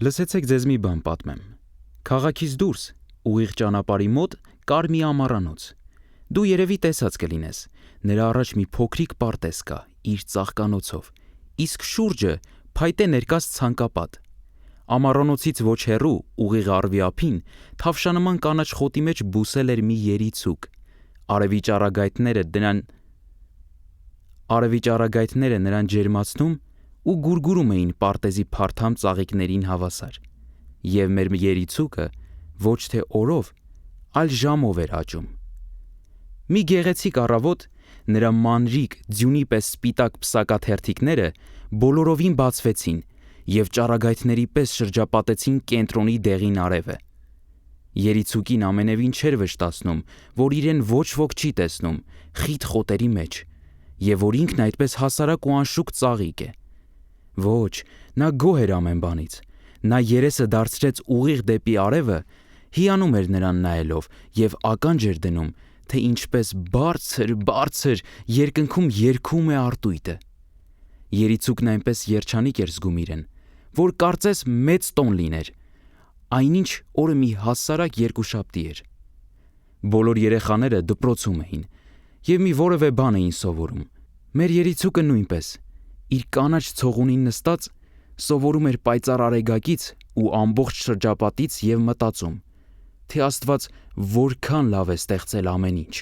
Լսեցեք ձեզ մի բան պատմեմ։ Քաղաքից դուրս, ուղիղ ճանապարհի մոտ կար մի ամառանոց։ Դու երևի տեսած կլինես, նրա առաջ մի փոքրիկ պարտեզ կա իր ծաղկանոցով, իսկ շուրջը փայտե ներկած ցանկապատ։ Ամառանոցից ոչ հեռու, ուղիղ առվի ափին, թավշանման կանաչ խոտի մեջ բուսել էր մի երիցուկ։ Արևի ճառագայթները նրան ջերմացնում ու գուրգուրում էին պարտեզի փարթամ ծաղիկներին հավասար։ Եվ մեր երիցուկը ոչ թե օրով, այլ ժամով էր աճում։ Մի գեղեցիկ առավոտ նրա մանրիկ, ձյունի պես սպիտակ պսակաթերթիկները բոլորովին բացվեցին և ճառագայթների պես շրջապատեցին կենտրոնի դեղին արևը։ Երիցուկին ամենևին չէր վշտացնում, որ իրեն ոչ ոք չի տեսնում խիտ խոտերի մեջ, և որ ինքն այդպես հասարակ ու անշուք ծաղիկ է։ Ոչ, նա գոհ էր ամեն բանից։ Նա երեսը դարձրեց ուղիղ դեպի արևը, հիանում էր նրան նայելով և ականջ էր դնում, թե ինչպես բարձր երկնքում երգում է արտույտը։ Երիցուկն այնպես երջանիկ էր զգում իրեն, որ կարծես մեծ տոն լիներ, այնինչ օրը մի հասարակ երկուշաբթի էր։ Բոլոր երեխաները դպրոցում էին և մի որևէ բան էին սովորում։ Մեր երիցուկը նույնպես, իր կանաչ ցողունին նստած, սովորում էր պայծառ արեգակից ու ամբողջ շրջապատից և մտածում, թե Աստված որքան լավ է ստեղծել ամեն ինչ։